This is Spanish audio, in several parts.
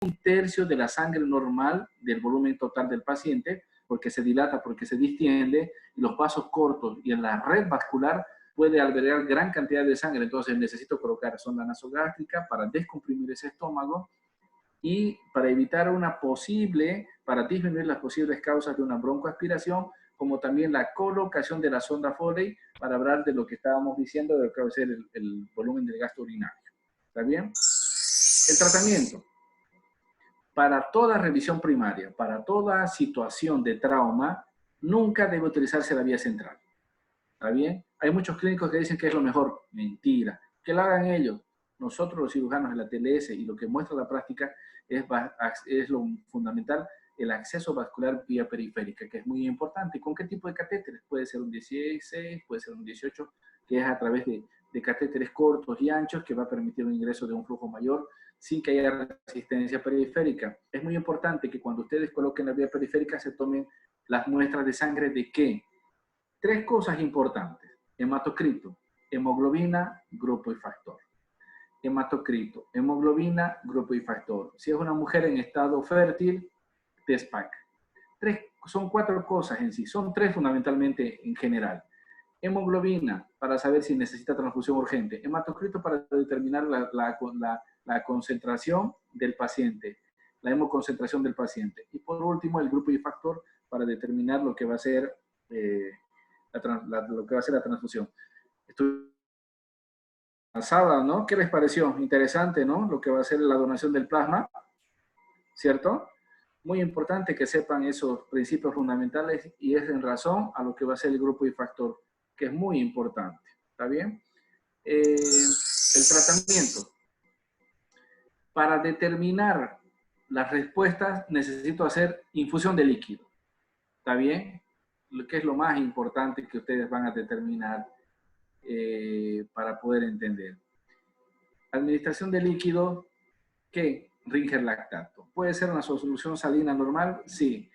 1/3 de la sangre normal del volumen total del paciente, porque se dilata, porque se distiende, y los vasos cortos y en la red vascular puede albergar gran cantidad de sangre. Entonces necesito colocar sonda nasogástrica para descomprimir ese estómago y para evitar para disminuir las posibles causas de una broncoaspiración, como también la colocación de la sonda Foley para hablar de lo que estábamos diciendo, de lo que va a ser el volumen del gasto urinario. ¿Está bien? El tratamiento. Para toda revisión primaria, para toda situación de trauma, nunca debe utilizarse la vía central. ¿Está bien? Hay muchos clínicos que dicen que es lo mejor. Mentira. Que lo hagan ellos. Nosotros los cirujanos en la TLS y lo que muestra la práctica es lo fundamental, el acceso vascular vía periférica, que es muy importante. ¿Con qué tipo de catéteres? Puede ser un 16, puede ser un 18, que es a través de catéteres cortos y anchos, que va a permitir un ingreso de un flujo mayor sin que haya resistencia periférica. Es muy importante que cuando ustedes coloquen la vía periférica se tomen las muestras de sangre de ¿qué? 3 cosas importantes: hematocrito, hemoglobina, grupo y factor. Hematocrito, hemoglobina, grupo y factor. Si es una mujer en estado fértil, TESPAC. Son 4 cosas en sí, son 3 fundamentalmente en general. Hemoglobina, para saber si necesita transfusión urgente. Hematocrito, para determinar la concentración del paciente, la hemoconcentración del paciente. Y por último, el grupo y factor, para determinar lo que va a ser lo que va a ser la transfusión. Estoy avanzada, ¿no? ¿Qué les pareció? Interesante, ¿no? Lo que va a ser la donación del plasma, ¿cierto? Muy importante que sepan esos principios fundamentales y es en razón a lo que va a ser el grupo y factor, que es muy importante. ¿Está bien? El tratamiento. Para determinar las respuestas necesito hacer infusión de líquido. ¿Está bien? Lo que es lo más importante que ustedes van a determinar para poder entender. Administración de líquido, ¿qué? Ringer lactato. ¿Puede ser una solución salina normal? Sí.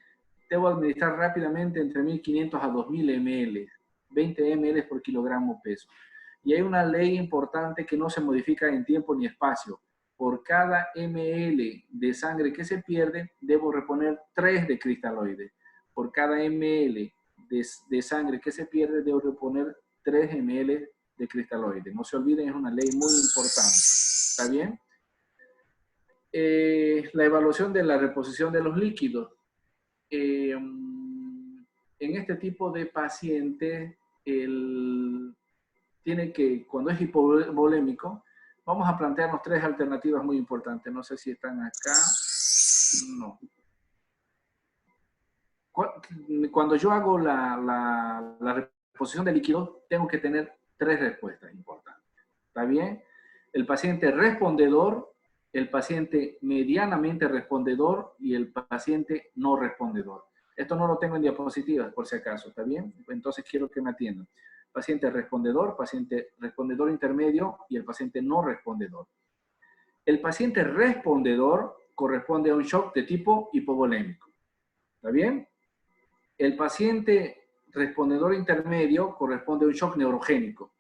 Debo administrar rápidamente entre 1500 a 2000 ml, 20 ml por kilogramo peso. Y hay una ley importante que no se modifica en tiempo ni espacio. Por cada ml de sangre que se pierde, debo reponer 3 de cristaloides. Por cada ml de sangre que se pierde, debo reponer 3 ml de cristaloides. No se olviden, es una ley muy importante. ¿Está bien? La evaluación de la reposición de los líquidos. En este tipo de paciente, cuando es hipovolémico, vamos a plantearnos 3 alternativas muy importantes. No sé si están acá. No. Cuando yo hago la reposición de líquidos, tengo que tener 3 respuestas importantes. ¿Está bien? El paciente respondedor, el paciente medianamente respondedor y el paciente no respondedor. Esto no lo tengo en diapositivas, por si acaso, ¿está bien? Entonces quiero que me atiendan. Paciente respondedor intermedio y el paciente no respondedor. El paciente respondedor corresponde a un shock de tipo hipovolémico. ¿Está bien? El paciente respondedor intermedio corresponde a un shock neurogénico.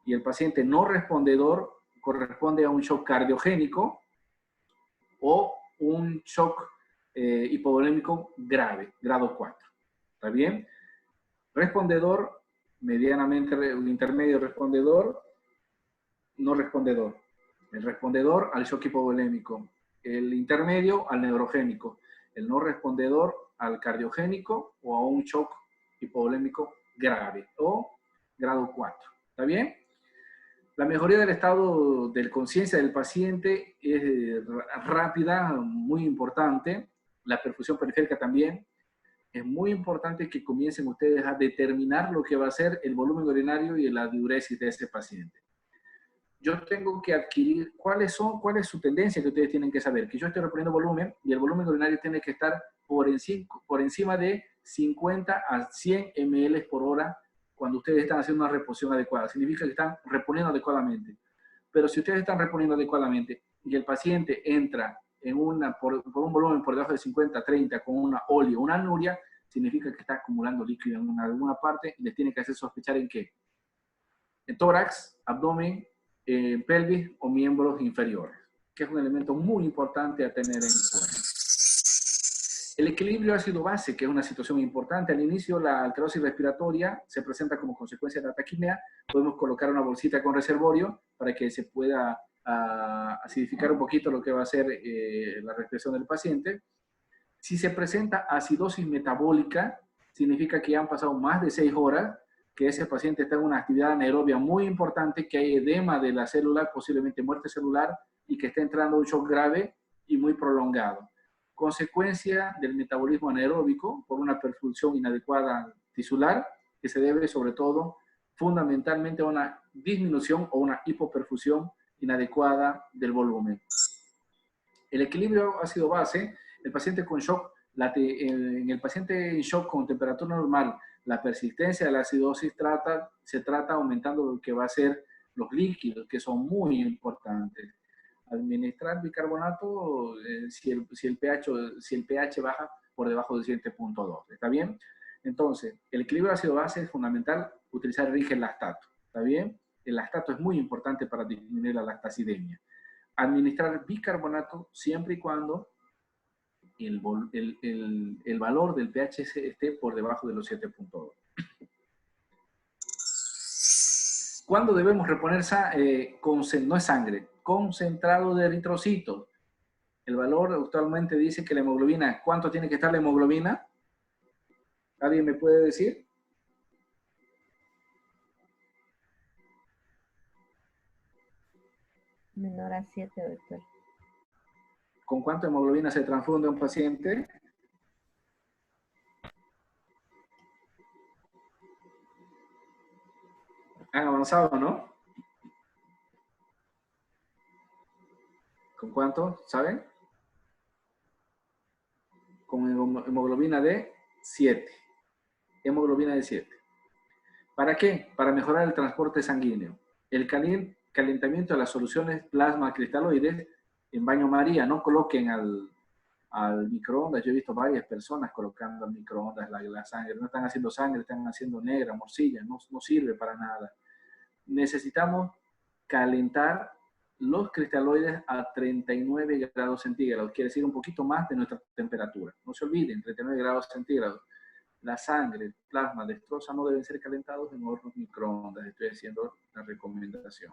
Y el paciente no respondedor corresponde a un shock cardiogénico o un shock hipovolémico grave, grado 4. ¿Está bien? Respondedor, medianamente, intermedio respondedor, no respondedor. El respondedor al shock hipovolémico. El intermedio al neurogénico. El no respondedor al cardiogénico o a un shock hipovolémico grave o grado 4. ¿Está bien? La mejoría del estado de conciencia del paciente es rápida, muy importante. La perfusión periférica también. Es muy importante que comiencen ustedes a determinar lo que va a ser el volumen urinario y la diuresis de ese paciente. Yo tengo que adquirir cuál es su tendencia que ustedes tienen que saber. Que yo estoy reponiendo volumen y el volumen urinario tiene que estar por encima de 50 a 100 ml por hora cuando ustedes están haciendo una reposición adecuada. Significa que están reponiendo adecuadamente. Pero si ustedes están reponiendo adecuadamente y el paciente entra por un volumen por debajo de 50, 30 con una oleo, una anuria, significa que está acumulando líquido en alguna parte y les tiene que hacer sospechar en qué. En tórax, abdomen, pelvis o miembros inferiores. ¿Ok? que es un elemento muy importante a tener en cuenta. El equilibrio ácido-base, que es una situación importante. Al inicio, la alcalosis respiratoria se presenta como consecuencia de la taquimia. Podemos colocar una bolsita con reservorio para que se pueda acidificar un poquito lo que va a ser la respiración del paciente. Si se presenta acidosis metabólica, significa que ya han pasado más de 6 horas, que ese paciente está en una actividad anaerobia muy importante, que hay edema de la célula, posiblemente muerte celular, y que está entrando un shock grave y muy prolongado. Consecuencia del metabolismo anaeróbico por una perfusión inadecuada tisular, que se debe sobre todo fundamentalmente a una disminución o una hipoperfusión inadecuada del volumen. El equilibrio ácido-base, el paciente con shock, en el paciente en shock con temperatura normal, la persistencia de la acidosis se trata aumentando lo que va a ser los líquidos, que son muy importantes. Administrar bicarbonato si el pH baja por debajo de 7.2. ¿Está bien? Entonces, el equilibrio ácido-base es fundamental utilizar el Rigel lactato. ¿Está bien? El lactato es muy importante para disminuir la lactacidemia. Administrar bicarbonato siempre y cuando el valor del pH esté por debajo de los 7.2. ¿Cuándo debemos reponer no es sangre, concentrado de eritrocitos? El valor actualmente dice que la hemoglobina, ¿cuánto tiene que estar la hemoglobina? ¿Alguien me puede decir? Menor a 7, doctor. ¿Con cuánta hemoglobina se transfunde un paciente? Han avanzado, ¿no? ¿Con cuánto? ¿Saben? Con hemoglobina de 7. Hemoglobina de 7. ¿Para qué? Para mejorar el transporte sanguíneo. El calentamiento de las soluciones plasma cristaloides en baño María. No coloquen al microondas. Yo he visto varias personas colocando al microondas la sangre. No están haciendo sangre, están haciendo negra, morcilla. No sirve para nada. Necesitamos calentar los cristaloides a 39 grados centígrados. Quiere decir un poquito más de nuestra temperatura. No se olviden, 39 grados centígrados. La sangre, el plasma, destroza no deben ser calentados en hornos microondas. Estoy haciendo la recomendación.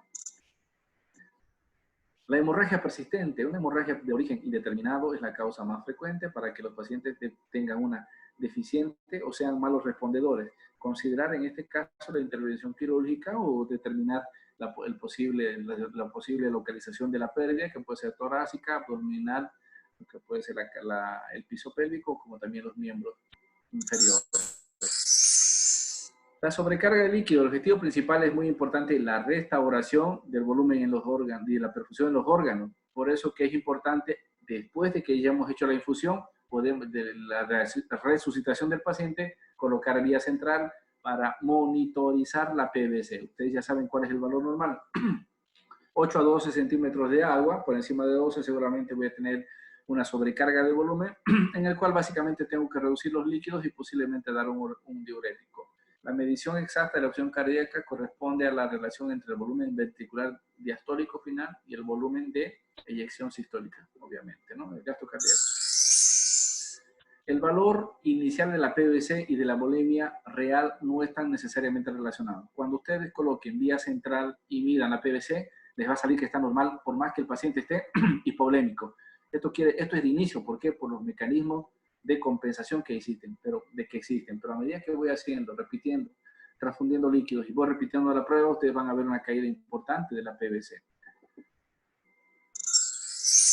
La hemorragia persistente, una hemorragia de origen indeterminado, es la causa más frecuente para que los pacientes tengan una deficiente o sean malos respondedores. Considerar en este caso la intervención quirúrgica o determinar la posible localización de la pérdida, que puede ser torácica, abdominal, que puede ser el piso pélvico, como también los miembros inferiores. La sobrecarga de líquido, el objetivo principal es muy importante, la restauración del volumen en los órganos y la perfusión en los órganos. Por eso que es importante, después de que ya hemos hecho la infusión, de la resucitación del paciente, colocar vía central para monitorizar la PVC. Ustedes ya saben cuál es el valor normal. 8 a 12 centímetros de agua, por encima de 12 seguramente voy a tener una sobrecarga de volumen, en el cual básicamente tengo que reducir los líquidos y posiblemente dar un diurético. La medición exacta de la opción cardíaca corresponde a la relación entre el volumen ventricular diastólico final y el volumen de eyección sistólica, obviamente, ¿no? El gasto cardíaco. El valor inicial de la PVC y de la volemia real no están necesariamente relacionados. Cuando ustedes coloquen vía central y midan la PVC, les va a salir que está normal, por más que el paciente esté hipovolémico. Esto es de inicio, ¿por qué? Por los mecanismos de compensación que existen, pero a medida que voy haciendo, repitiendo, transfundiendo líquidos y voy repitiendo la prueba, ustedes van a ver una caída importante de la PVC.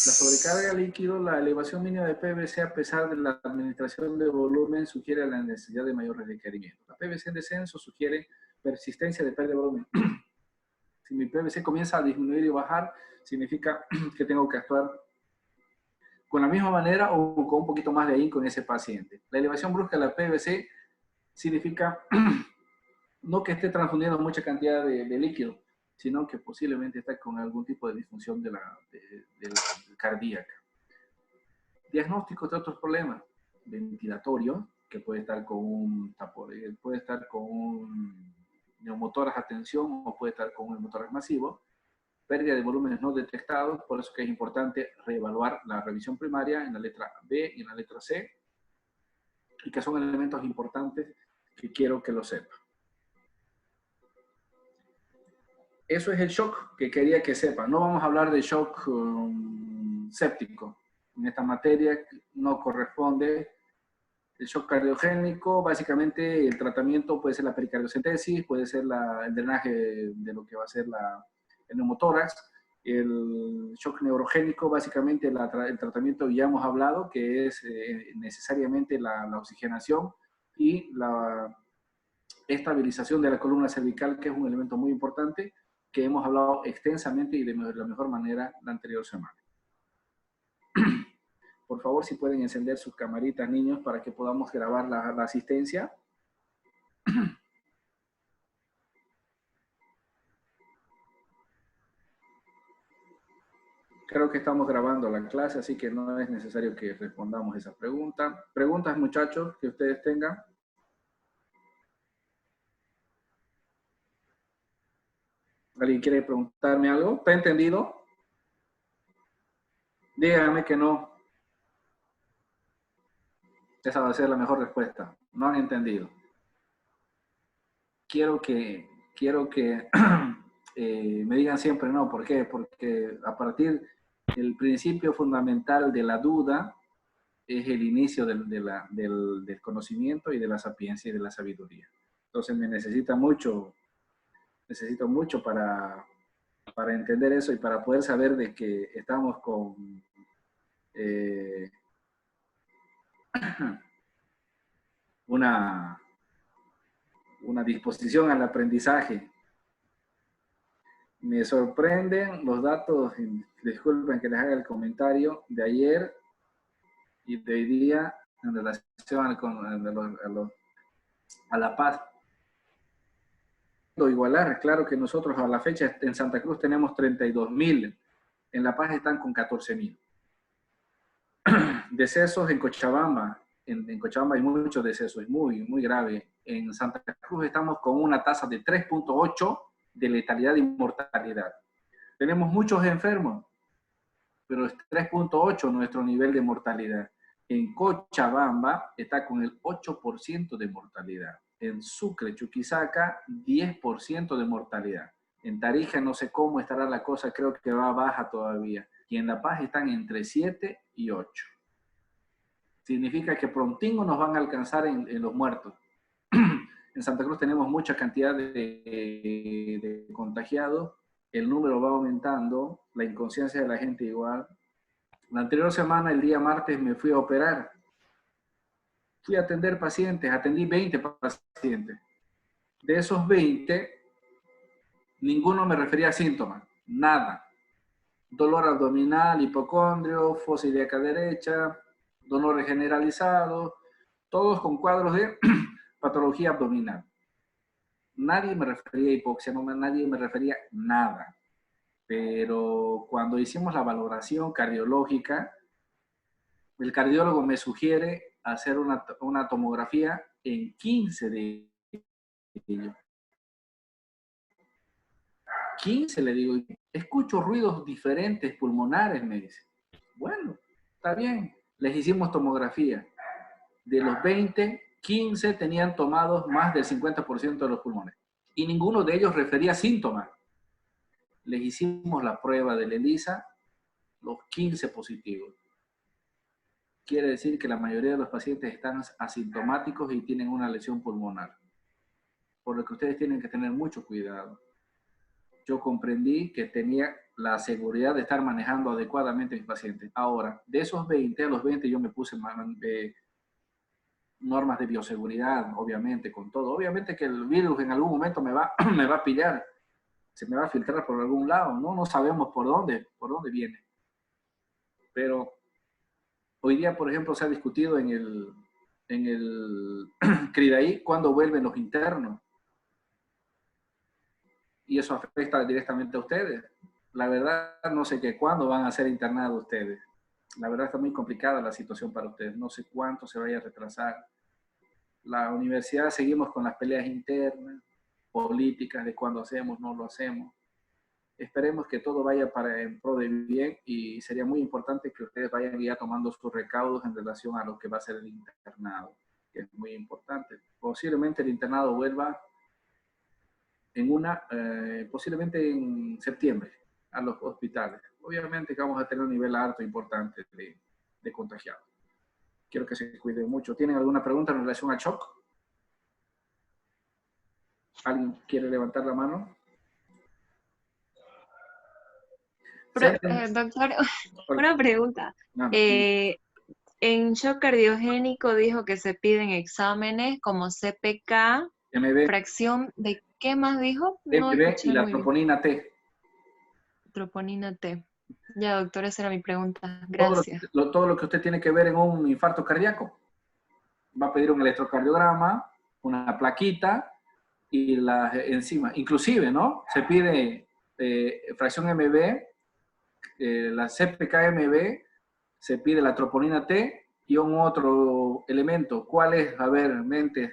La sobrecarga de líquido, la elevación mínima de PVC a pesar de la administración de volumen sugiere la necesidad de mayor requerimiento. La PVC en descenso sugiere persistencia de pérdida de volumen. Si mi PVC comienza a disminuir y bajar, significa que tengo que actuar con la misma manera o con un poquito más de ahínco en ese paciente. La elevación brusca de la PVC significa no que esté transfundiendo mucha cantidad de líquido, sino que posiblemente está con algún tipo de disfunción de la cardíaca. Diagnóstico de otros problemas, ventilatorio, que puede estar con un puede estar con un neumotórax a tensión o puede estar con un neumotórax masivo. pérdida de volúmenes no detectados, por eso que es importante reevaluar la revisión primaria en la letra B y en la letra C, y que son elementos importantes que quiero que lo sepan. Eso es el shock que quería que sepan. No vamos a hablar de shock séptico. En esta materia no corresponde. El shock cardiogénico, básicamente el tratamiento puede ser la pericardiocentesis, puede ser el drenaje de lo que va a ser el neumotórax. El shock neurogénico, básicamente el tratamiento ya hemos hablado, que es necesariamente la oxigenación y la estabilización de la columna cervical, que es un elemento muy importante, que hemos hablado extensamente y de la mejor manera la anterior semana. Por favor, si pueden encender sus camaritas, niños, para que podamos grabar la asistencia. Creo que estamos grabando la clase, así que no es necesario que respondamos esa pregunta. ¿Preguntas, muchachos, que ustedes tengan? ¿Alguien quiere preguntarme algo? ¿Está entendido? Díganme que no. Esa va a ser la mejor respuesta. No han entendido. Quiero que me digan siempre no. ¿Por qué? Porque a partir del principio fundamental de la duda es el inicio del conocimiento y de la sapiencia y de la sabiduría. Entonces necesito mucho para entender eso y para poder saber de que estamos con una disposición al aprendizaje. Me sorprenden los datos, disculpen que les haga el comentario, de ayer y de hoy día en relación a La Paz. Igualar, claro que nosotros a la fecha en Santa Cruz tenemos 32.000, en La Paz están con 14.000. Decesos en Cochabamba, en Cochabamba hay muchos decesos, es muy grave. En Santa Cruz estamos con una tasa de 3.8 de letalidad y mortalidad. Tenemos muchos enfermos, pero es 3.8 nuestro nivel de mortalidad. En Cochabamba está con el 8% de mortalidad. En Sucre, Chuquisaca, 10% de mortalidad. En Tarija no sé cómo estará la cosa, creo que va baja todavía. Y en La Paz están entre 7 y 8. Significa que prontingo nos van a alcanzar en los muertos. En Santa Cruz tenemos mucha cantidad de contagiados, el número va aumentando, la inconsciencia de la gente igual. La anterior semana, el día martes, me fui a operar. Fui a atender pacientes, atendí 20 pacientes. De esos 20, ninguno me refería a síntomas, nada. Dolor abdominal, hipocondrio, fosa ilíaca derecha, dolores generalizados, todos con cuadros de patología abdominal. Nadie me refería a hipoxia, nadie me refería a nada. Pero cuando hicimos la valoración cardiológica, el cardiólogo me sugiere hacer una tomografía en 15 de ellos. 15, le digo, escucho ruidos diferentes pulmonares, me dice. Bueno, está bien, les hicimos tomografía. De los 20, 15 tenían tomados más del 50% de los pulmones. Y ninguno de ellos refería síntomas. Les hicimos la prueba del ELISA, los 15 positivos. Quiere decir que la mayoría de los pacientes están asintomáticos y tienen una lesión pulmonar. Por lo que ustedes tienen que tener mucho cuidado. Yo comprendí que tenía la seguridad de estar manejando adecuadamente a mis pacientes. Ahora, de esos 20, a los 20 yo me puse normas de bioseguridad, obviamente, con todo. Obviamente que el virus en algún momento me va a pillar, se me va a filtrar por algún lado, ¿no? No sabemos por dónde viene. Pero hoy día, por ejemplo, se ha discutido en el CRIDAI cuándo vuelven los internos. Y eso afecta directamente a ustedes. La verdad, no sé cuándo van a ser internados ustedes. La verdad está muy complicada la situación para ustedes. No sé cuánto se vaya a retrasar. La universidad seguimos con las peleas internas, políticas de cuándo hacemos, no lo hacemos. Esperemos que todo vaya en pro de bien y sería muy importante que ustedes vayan ya tomando sus recaudos en relación a lo que va a ser el internado, que es muy importante. Posiblemente el internado vuelva posiblemente en septiembre a los hospitales. Obviamente que vamos a tener un nivel alto importante de contagiados. Quiero que se cuiden mucho. ¿Tienen alguna pregunta en relación al shock? ¿Alguien quiere levantar la mano? Doctor, una pregunta. No. En shock cardiogénico dijo que se piden exámenes como CPK, MB, fracción de ¿qué más dijo? No MB escuché y la muy bien. troponina T. Troponina T. Ya, doctor, esa era mi pregunta. Gracias. Todo lo que usted tiene que ver en un infarto cardíaco. Va a pedir un electrocardiograma, una plaquita y las enzimas. Inclusive, ¿no? Se pide fracción MB, la CPK-MB, se pide la troponina T y un otro elemento. ¿Cuál es? A ver, mentes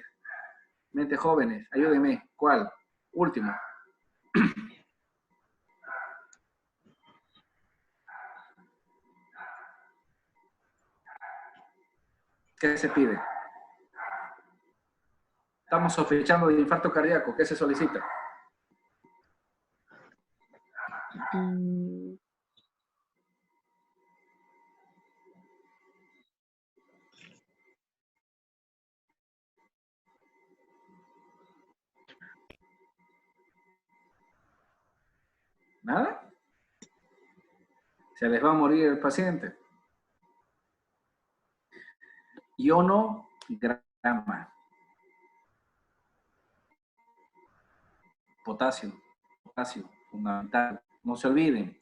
jóvenes, ayúdenme. ¿Cuál? Último. ¿Qué se pide? Estamos sospechando de infarto cardíaco. ¿Qué se solicita? ¿Nada? Se les va a morir el paciente. Ionograma. Potasio, fundamental. No se olviden.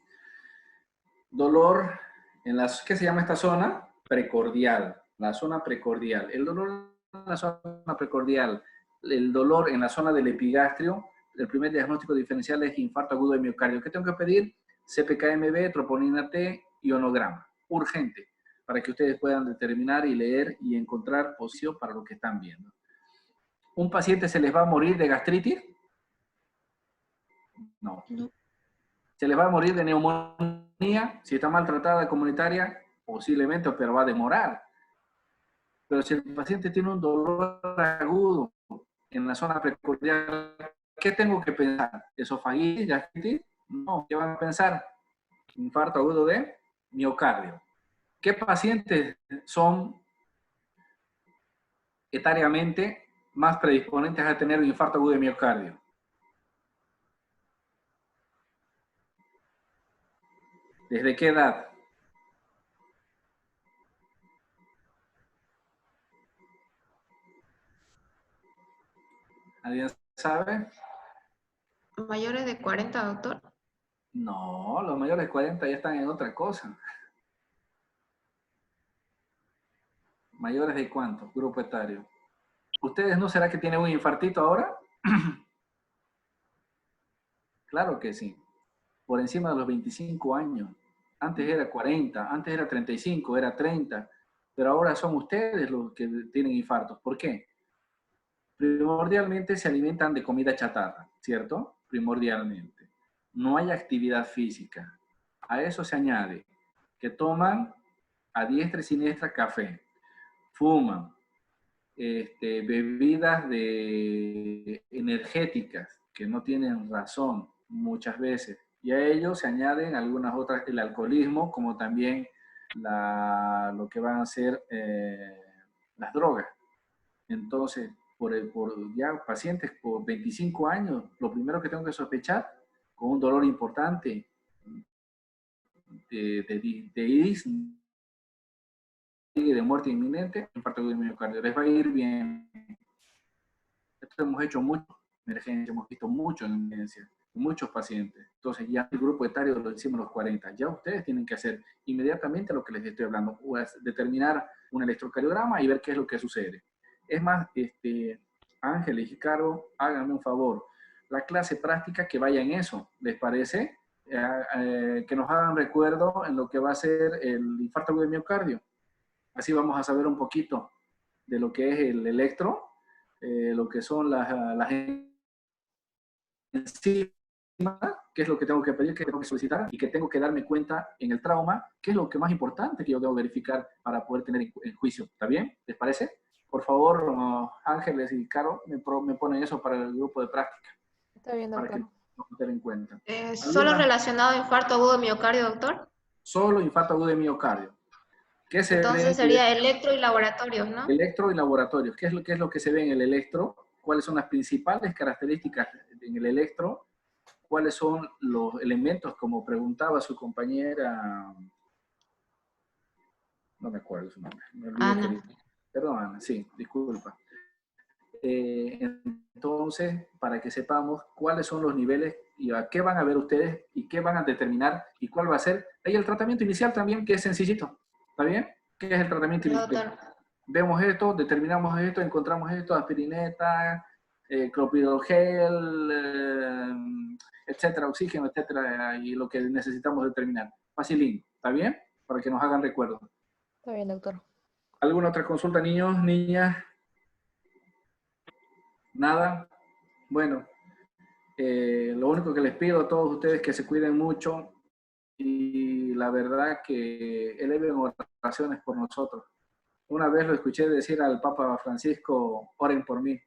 Dolor en ¿qué se llama esta zona? Precordial. La zona precordial. El dolor en la zona precordial, el dolor en la zona del epigastrio, el primer diagnóstico diferencial es infarto agudo de miocardio. ¿Qué tengo que pedir? CPK-MB, troponina T, ionograma. Urgente, para que ustedes puedan determinar y leer y encontrar posición para lo que están viendo. ¿Un paciente se les va a morir de gastritis? No. ¿Se les va a morir de neumonía? Si está maltratada comunitaria, posiblemente, pero va a demorar. Pero si el paciente tiene un dolor agudo en la zona precordial, ¿qué tengo que pensar? ¿Esofagitis, gastritis? No, ¿qué van a pensar? Infarto agudo de miocardio. ¿Qué pacientes son etariamente más predisponentes a tener un infarto agudo de miocardio? ¿Desde qué edad? ¿Alguien sabe? ¿Mayores de 40, doctor? No, los mayores de 40 ya están en otra cosa. ¿Mayores de cuánto? Grupo etario. ¿Ustedes no será que tienen un infartito ahora? Claro que sí. Por encima de los 25 años. Antes era 40, antes era 35, era 30. Pero ahora son ustedes los que tienen infartos. ¿Por qué? Primordialmente se alimentan de comida chatarra, ¿cierto? Primordialmente. No hay actividad física. A eso se añade que toman a diestra y siniestra café, fuman, bebidas energéticas que no tienen razón muchas veces. Y a ello se añaden algunas otras, el alcoholismo, como también lo que van a ser las drogas. Entonces, por ya pacientes por 25 años, lo primero que tengo que sospechar, con un dolor importante de iris, de muerte inminente, infarto agudo de miocardio. Les va a ir bien. Esto hemos hecho mucho en emergencia, hemos visto mucho en emergencia, muchos pacientes. Entonces ya el grupo etario lo decimos los 40. Ya ustedes tienen que hacer inmediatamente lo que les estoy hablando, determinar un electrocardiograma y ver qué es lo que sucede. Es más, Ángeles y Caro, háganme un favor. La clase práctica que vaya en eso, ¿les parece? Que nos hagan recuerdo en lo que va a ser el infarto agudo de miocardio. Así vamos a saber un poquito de lo que es el electro, lo que son las enzimas qué es lo que tengo que pedir, qué tengo que solicitar y que tengo que darme cuenta en el trauma, qué es lo que más importante que yo debo verificar para poder tener en juicio. ¿Está bien? ¿Les parece? Por favor, Ángeles y Caro, me ponen eso para el grupo de práctica. Está bien, Para que doctor. lo tengan en cuenta. ¿Solo ¿Alguna? relacionado a infarto agudo de miocardio, doctor? Solo infarto agudo de miocardio. ¿Qué se ve? Entonces sería electro y laboratorios, ¿no? Electro y laboratorios. ¿Qué es lo que se ve en el electro? ¿Cuáles son las principales características en el electro? ¿Cuáles son los elementos, como preguntaba su compañera? No me acuerdo su nombre. Me olvidé. Ana. Perdón, Ana, sí, disculpa. Entonces, para que sepamos cuáles son los niveles y a qué van a ver ustedes y qué van a determinar y cuál va a ser. Hay el tratamiento inicial también, que es sencillito. ¿Está bien? ¿Qué es el tratamiento inicial? Vemos esto, determinamos esto, encontramos esto, aspirineta, clopidogrel, etcétera, oxígeno, etcétera, y lo que necesitamos determinar. Facilín, ¿está bien? Para que nos hagan recuerdo. Está bien, doctor. ¿Alguna otra consulta, niños, niñas? ¿Nada? Bueno, lo único que les pido a todos ustedes es que se cuiden mucho y la verdad que eleven oraciones por nosotros. Una vez lo escuché decir al Papa Francisco, oren por mí.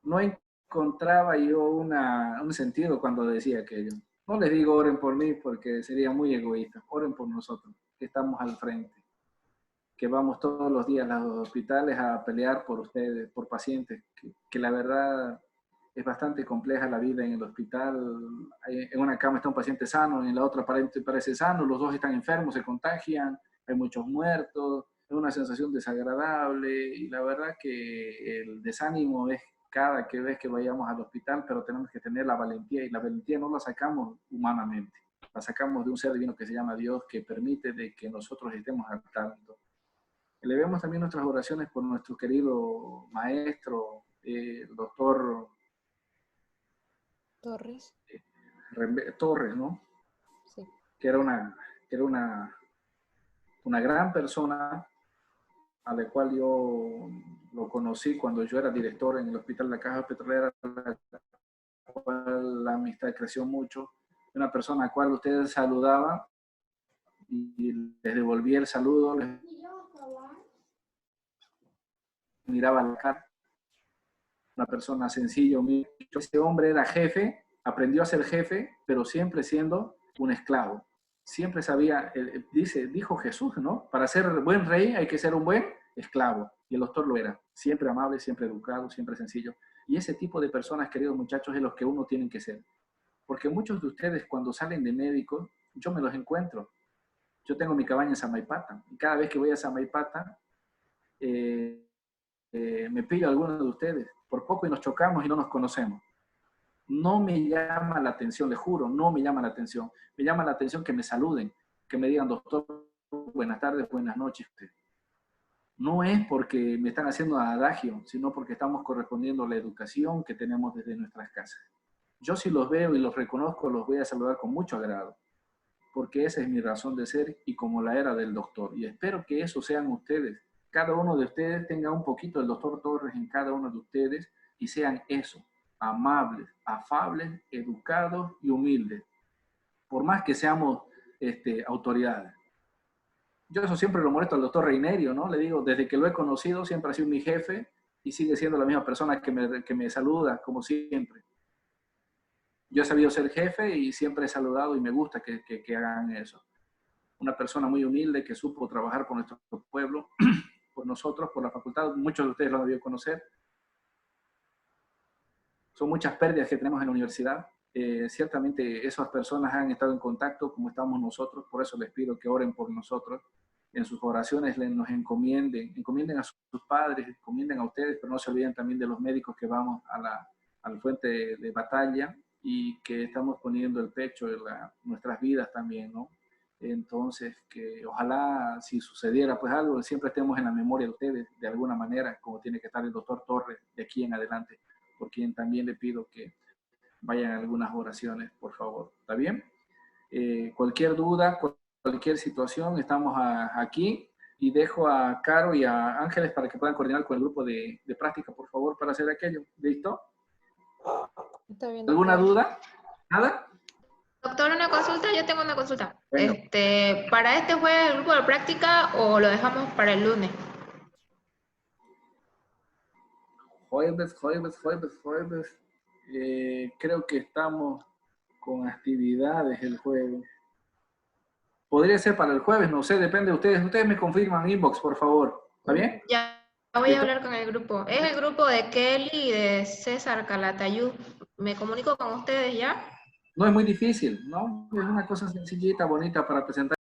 No encontraba yo un sentido cuando decía aquello. No les digo oren por mí porque sería muy egoísta. Oren por nosotros, que estamos al frente, que vamos todos los días a los hospitales a pelear por ustedes, por pacientes, que la verdad es bastante compleja la vida en el hospital. En una cama está un paciente sano, en la otra parece sano, los dos están enfermos, se contagian, hay muchos muertos, es una sensación desagradable y la verdad que el desánimo es cada que vez que vayamos al hospital, pero tenemos que tener la valentía y la valentía no la sacamos humanamente, la sacamos de un ser divino que se llama Dios, que permite de que nosotros estemos al tanto. Elevemos también nuestras oraciones por nuestro querido maestro, el doctor Torres. Torres, ¿no? Sí. Que era una gran persona a la cual yo lo conocí cuando yo era director en el Hospital de la Caja Petrolera, la cual la amistad creció mucho. Una persona a la cual ustedes saludaban y les devolvía el saludo, les miraba la cara. Una persona sencilla, humilde. Ese hombre era jefe, aprendió a ser jefe, pero siempre siendo un esclavo. Siempre sabía, dijo Jesús, ¿no? Para ser buen rey hay que ser un buen esclavo. Y el doctor lo era. Siempre amable, siempre educado, siempre sencillo. Y ese tipo de personas, queridos muchachos, es los que uno tiene que ser. Porque muchos de ustedes cuando salen de médicos, yo me los encuentro. Yo tengo mi cabaña en Samaipata. Y cada vez que voy a Samaipata, me pillo a alguno de ustedes. Por poco y nos chocamos y no nos conocemos. No me llama la atención, les juro, no me llama la atención. Me llama la atención que me saluden, que me digan, doctor, buenas tardes, buenas noches. No es porque me están haciendo adagio, sino porque estamos correspondiendo a la educación que tenemos desde nuestras casas. Yo si los veo y los reconozco, los voy a saludar con mucho agrado, porque esa es mi razón de ser y como la era del doctor. Y espero que eso sean ustedes. Cada uno de ustedes tenga un poquito del doctor Torres en cada uno de ustedes y sean eso. Amables, afables, educados y humildes, por más que seamos autoridades. Yo eso siempre lo molesto al doctor Reinerio, ¿no? Le digo, desde que lo he conocido, siempre ha sido mi jefe y sigue siendo la misma persona que me saluda, como siempre. Yo he sabido ser jefe y siempre he saludado y me gusta que hagan eso. Una persona muy humilde que supo trabajar por nuestro pueblo, por nosotros, por la facultad. Muchos de ustedes lo han debido conocer. Son muchas pérdidas que tenemos en la universidad. Ciertamente esas personas han estado en contacto como estamos nosotros, por eso les pido que oren por nosotros. En sus oraciones nos encomienden a sus padres, encomienden a ustedes, pero no se olviden también de los médicos que vamos al frente de batalla y que estamos poniendo el pecho en nuestras vidas también, ¿no? Entonces, que ojalá si sucediera pues algo, siempre estemos en la memoria de ustedes de alguna manera, como tiene que estar el doctor Torres de aquí en adelante, por quien también le pido que vayan a algunas oraciones, por favor. ¿Está bien? Cualquier duda, cualquier situación, estamos aquí y dejo a Caro y a Ángeles para que puedan coordinar con el grupo de práctica, por favor, para hacer aquello. ¿Listo? Está bien, ¿Alguna doctor. duda? ¿Nada? Doctor, una consulta, yo tengo una consulta. Bueno. ¿Para este jueves el grupo de práctica o lo dejamos para el lunes? Jueves. Creo que estamos con actividades el jueves. Podría ser para el jueves, no sé, depende de ustedes. Ustedes me confirman inbox, por favor. ¿Está bien? Ya voy a hablar con el grupo. Es el grupo de Kelly y de César Calatayud. ¿Me comunico con ustedes ya? No es muy difícil, ¿no? Es una cosa sencillita, bonita para presentar.